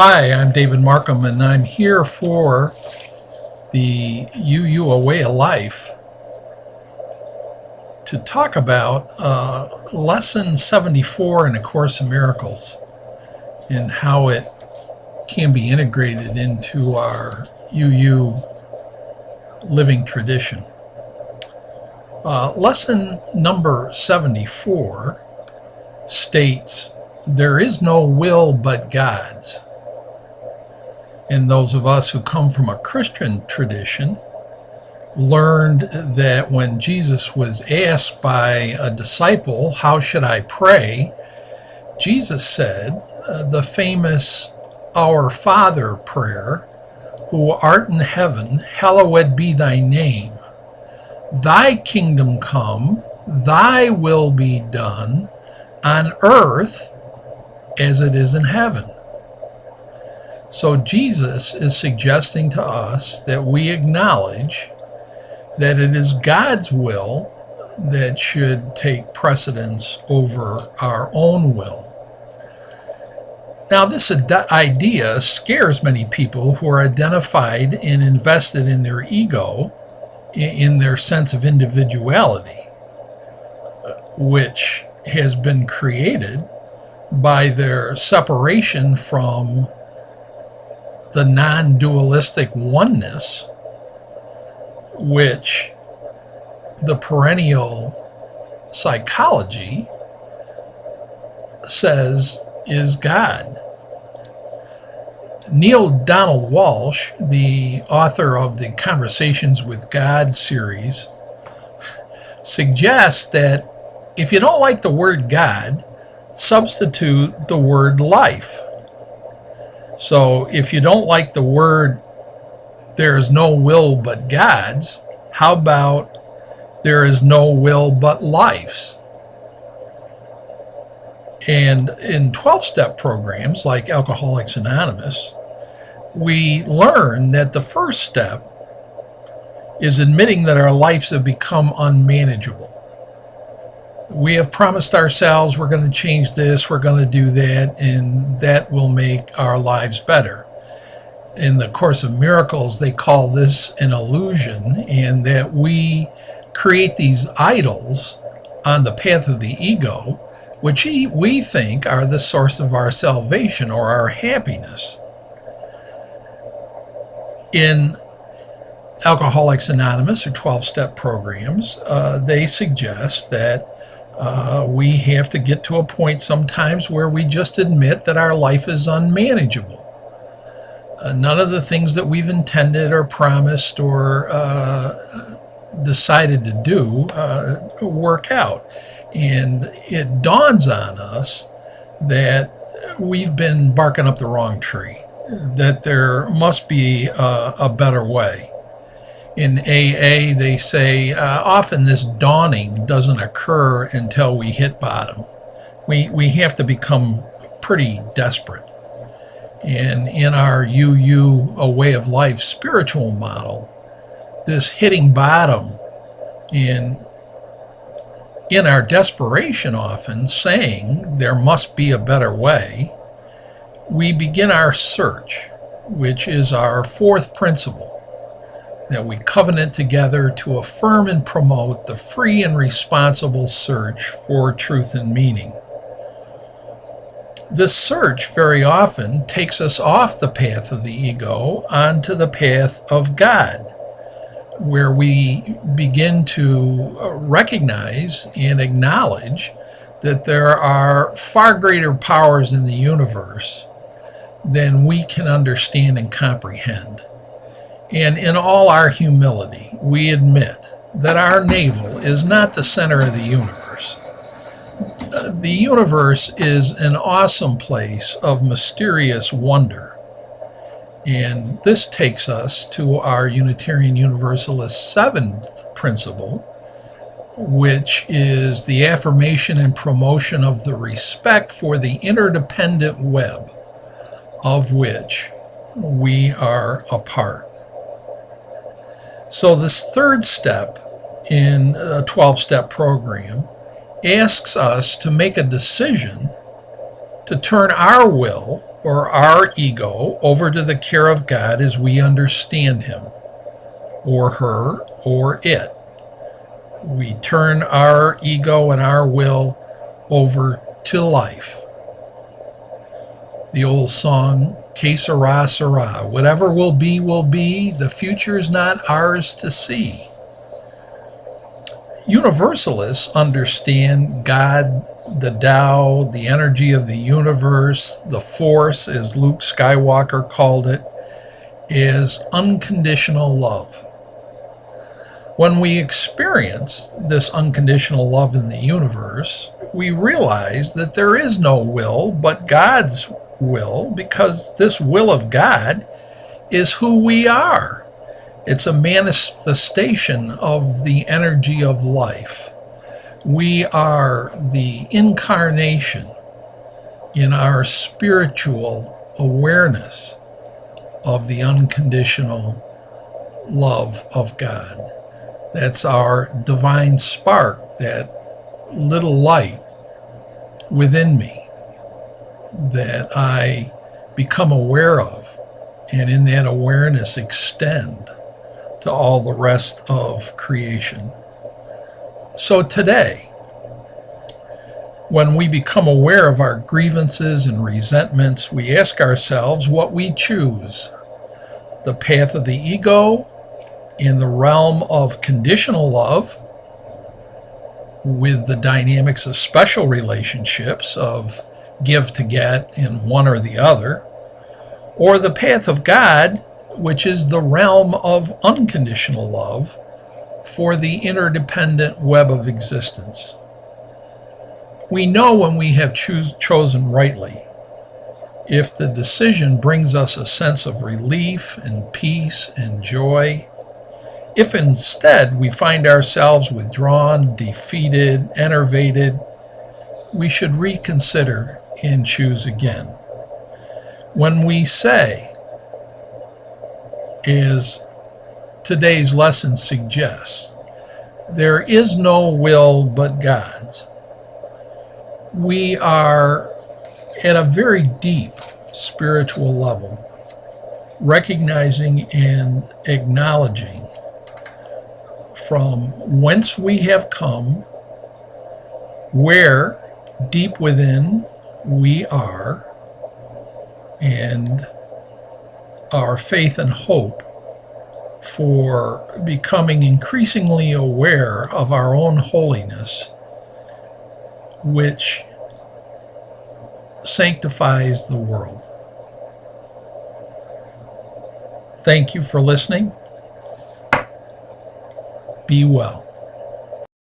Hi, I'm David Markham, and I'm here for the UU A Way of Life to talk about Lesson 74 in A Course in Miracles and how it can be integrated into our UU living tradition. Lesson number 74 states, "There is no will but God's." And those of us who come from a Christian tradition learned that when Jesus was asked by a disciple, "How should I pray?" Jesus said the famous Our Father prayer, "Who art in heaven, hallowed be thy name. Thy kingdom come, thy will be done on earth as it is in heaven." So Jesus is suggesting to us that we acknowledge that it is God's will that should take precedence over our own will. Now, this idea scares many people who are identified and invested in their ego, in their sense of individuality, which has been created by their separation from the non-dualistic oneness, which the perennial psychology says is God. Neil Donald Walsh, the author of the Conversations with God series, suggests that if you don't like the word God, substitute the word life. So if you don't like the word "there is no will but God's," how about "there is no will but life's"? And in 12-step programs like Alcoholics Anonymous, we learn that the first step is admitting that our lives have become unmanageable. We have promised ourselves we're going to change this, we're going to do that, and that will make our lives better. In the Course of Miracles, they call this an illusion, and that we create these idols on the path of the ego, which we think are the source of our salvation or our happiness. In Alcoholics Anonymous or 12-step programs, they suggest that we have to get to a point sometimes where we just admit that our life is unmanageable. None of the things that we've intended or promised or decided to do work out. And it dawns on us that we've been barking up the wrong tree, that there must be a better way. In AA, they say often this dawning doesn't occur until we hit bottom. We have to become pretty desperate. And in our UU, A Way of Life spiritual model, this hitting bottom in our desperation, often saying there must be a better way, we begin our search, which is our fourth principle, that we covenant together to affirm and promote the free and responsible search for truth and meaning. This search very often takes us off the path of the ego onto the path of God, where we begin to recognize and acknowledge that there are far greater powers in the universe than we can understand and comprehend. And in all our humility, we admit that our navel is not the center of the universe. The universe is an awesome place of mysterious wonder. And this takes us to our Unitarian Universalist seventh principle, which is the affirmation and promotion of the respect for the interdependent web of which we are a part. So this third step in a 12-step program asks us to make a decision to turn our will or our ego over to the care of God as we understand him, or her, or it. We turn our ego and our will over to life. The old song, Que sera, sera. Whatever will be, the future is not ours to see. Universalists understand God, the Tao, the energy of the universe, the Force, as Luke Skywalker called it, is unconditional love. When we experience this unconditional love in the universe, we realize that there is no will but God's will, because this will of God is who we are. It's a manifestation of the energy of life. We are the incarnation in our spiritual awareness of the unconditional love of God. That's our divine spark, that little light within me that I become aware of, and in that awareness extend to all the rest of creation. So today, when we become aware of our grievances and resentments, we ask ourselves what we choose: the path of the ego in the realm of conditional love, with the dynamics of special relationships of give to get in one or the other, or the path of God, which is the realm of unconditional love for the interdependent web of existence. We know when we have chosen rightly. If the decision brings us a sense of relief and peace and joy, if instead we find ourselves withdrawn, defeated, enervated, we should reconsider and choose again. When we say, as today's lesson suggests, there is no will but God's, we are at a very deep spiritual level, recognizing and acknowledging from whence we have come, where deep within we are, and our faith and hope for becoming increasingly aware of our own holiness, which sanctifies the world. Thank you for listening. Be well.